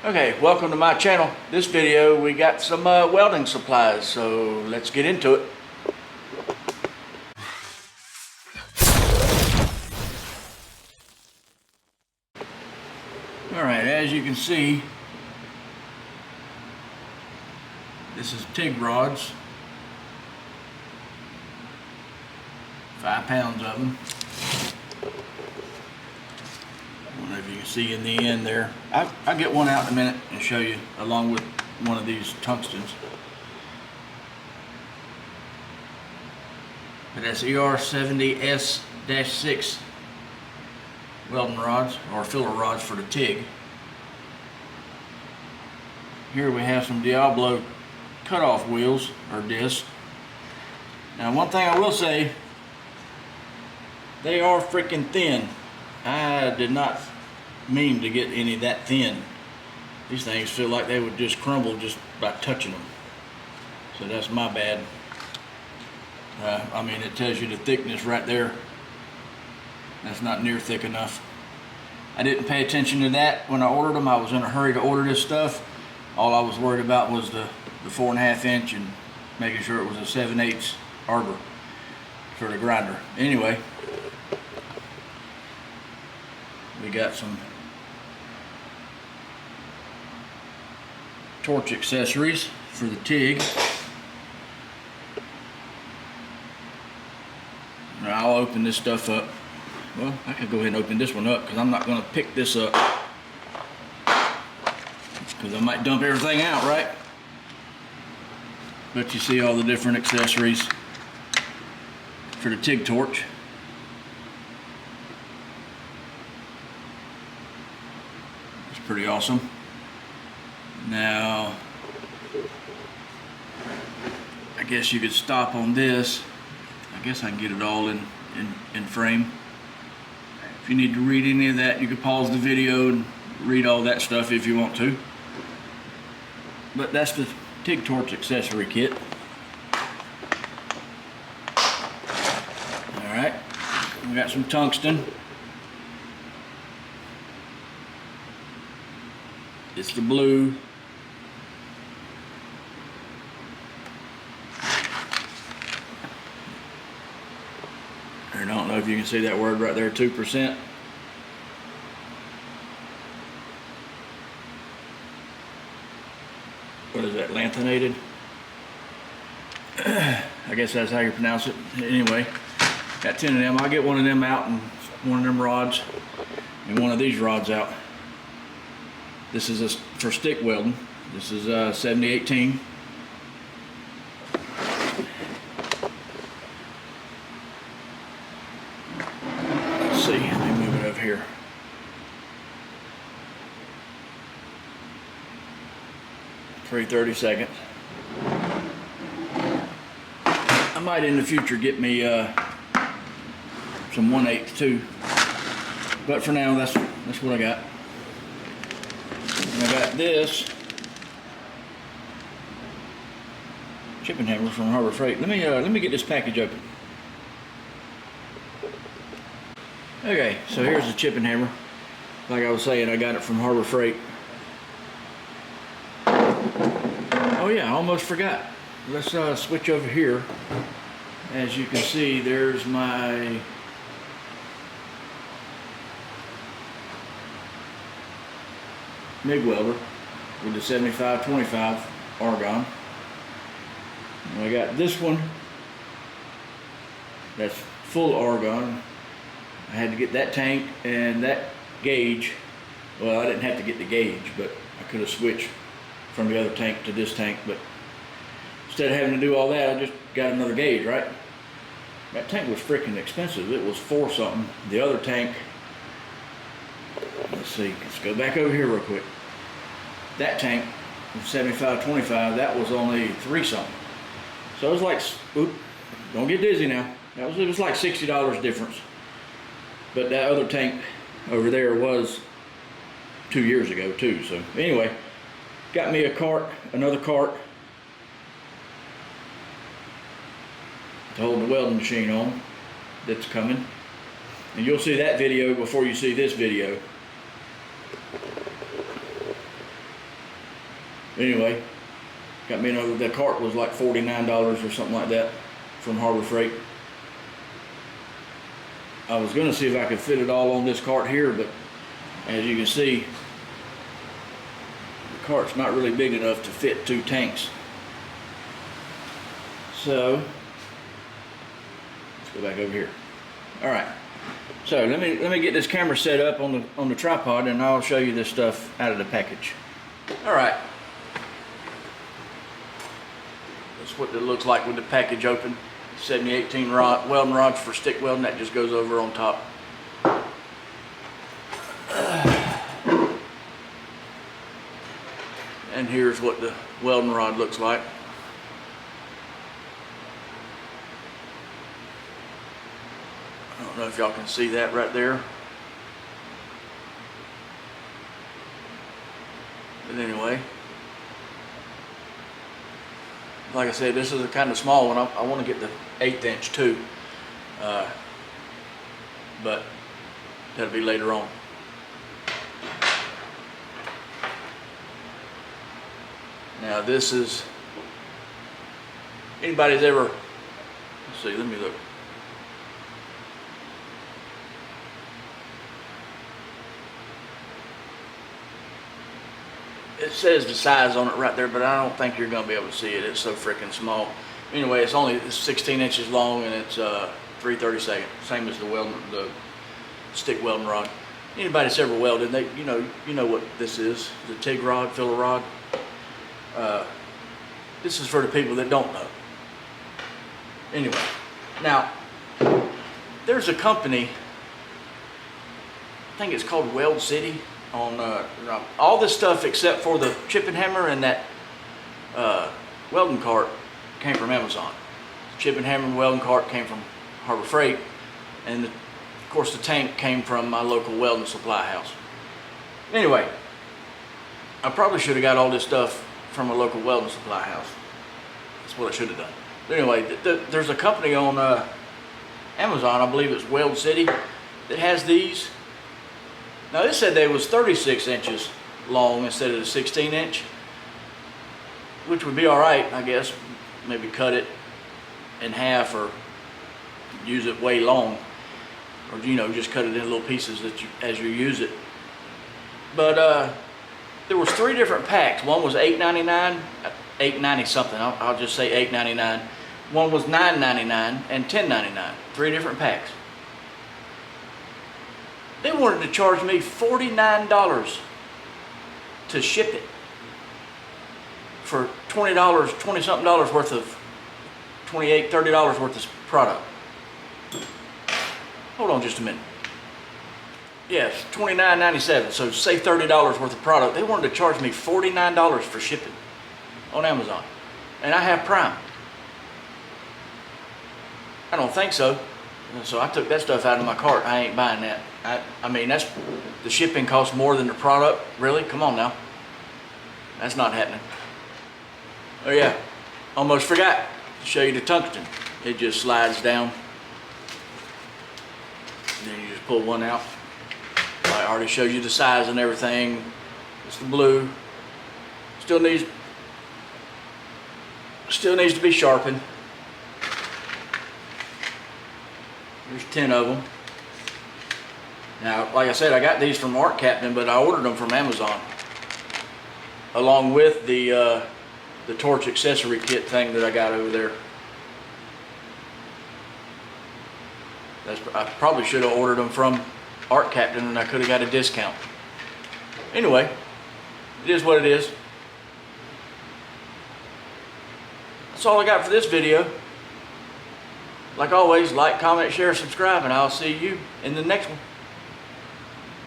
Okay, welcome to my channel. This video we got some welding supplies, so let's get into it. Alright, as you can see, this is TIG rods. 5 pounds of them. I don't know if you can see in the end there. I'll get one out in a minute and show you along with one of these tungstens. But that's ER70S-6 welding rods or filler rods for the TIG. Here we have some Diablo cutoff wheels or discs. Now one thing I will say, they are freaking thin. I did not mean to get any that thin. These things feel like they would just crumble just by touching them. So that's my bad. I mean, it tells you the thickness right there. That's not near thick enough. I didn't pay attention to that when I ordered them. I was in a hurry to order this stuff. All I was worried about was the 4.5 inch and making sure it was a 7/8 arbor for the grinder. Anyway, we got some torch accessories for the TIG. Now I'll open this stuff up. Well, I could go ahead and open this one up because I'm not going to pick this up because I might dump everything out, right? But you see all the different accessories for the TIG torch. It's pretty awesome. Now, I guess you could stop on this. I guess I can get it all in frame. If you need to read any of that, you can pause the video and read all that stuff if you want to. But that's the TIG torch accessory kit. Alright, we got some tungsten. It's the blue. I don't know if you can see that word right there, 2%. What is that, lanthanated? I guess that's how you pronounce it. Anyway, got 10 of them. I'll get one of them out and one of them rods and one of these rods out. This is for stick welding. This is 7018. Let's see, let me move it over here. .332. I might in the future get me some 1/8 too, but for now that's what I got. And I got this chipping hammer from Harbor Freight. Let me get this package open. Okay, so here's the chipping hammer. Like I was saying, I got it from Harbor Freight. Oh yeah, I almost forgot. Let's switch over here. As you can see, there's my MIG welder with the 75/25 argon. And I got this one that's full argon. I had to get that tank and that gauge. Well, I didn't have to get the gauge, but I could have switched from the other tank to this tank, but instead of having to do all that, I just got another gauge, right? That tank was freaking expensive. It was $4 something. The other tank, let's see, let's go back over here real quick. That tank, 75/25, that was only $3 something. So it was like, oop, don't get dizzy now. It was like $60 difference. But that other tank over there was 2 years ago too. So anyway, got me a cart, another cart to hold the welding machine on that's coming. And you'll see that video before you see this video. Anyway, got me another, the cart was like $49 or something like that from Harbor Freight. I was gonna see if I could fit it all on this cart here, but as you can see, the cart's not really big enough to fit 2 tanks. So, let's go back over here. All right, so let me get this camera set up on the tripod, and I'll show you this stuff out of the package. All right, that's what it looks like with the package open. 7018 welding rods for stick welding, that just goes over on top. And here's what the welding rod looks like. I don't know if y'all can see that right there. But anyway, like I said, this is a kind of small one. I want to get the 1/8 inch too, but that'll be later on. Now this is, anybody's ever, let's see, let me look. It says the size on it right there, but I don't think you're gonna be able to see it. It's so freaking small. Anyway, it's 16 inches long, and it's 3/32, same as the stick welding rod. Anybody that's ever welded, you know what this is. The TIG rod, filler rod. This is for the people that don't know. Anyway, now there's a company, I think it's called Weld City, on all this stuff except for the chipping hammer and that welding cart came from Amazon. The chipping hammer and welding cart came from Harbor Freight, and of course the tank came from my local welding supply house. Anyway, I probably should have got all this stuff from a local welding supply house. That's what I should have done. But anyway, there's a company on Amazon, I believe it's Weld City, that has these. Now this said they was 36 inches long instead of the 16 inch, which would be all right, I guess. Maybe cut it in half or use it way long, or just cut it in little pieces as you use it. But there was 3 different packs. One was $8.99, $8.90 something. I'll just say $8.99. One was $9.99 and $10.99. 3 different packs. They wanted to charge me $49 to ship it for $20, $20-something worth of, $28, $30 worth of product. Hold on just a minute. Yes, $29.97, so say $30 worth of product. They wanted to charge me $49 for shipping on Amazon. And I have Prime. I don't think so. So I took that stuff out of my cart. I ain't buying that. I mean, that's, the shipping costs more than the product. Really? Come on now. That's not happening. Oh yeah, almost forgot to show you the tungsten. It just slides down. And then you just pull one out. I already showed you the size and everything. It's the blue. Still needs to be sharpened. There's 10 of them. Now, like I said, I got these from Arccaptain, but I ordered them from Amazon, along with the torch accessory kit thing that I got over there. I probably should have ordered them from Arccaptain, and I could have got a discount. Anyway, it is what it is. That's all I got for this video. Like always, like, comment, share, subscribe, and I'll see you in the next one.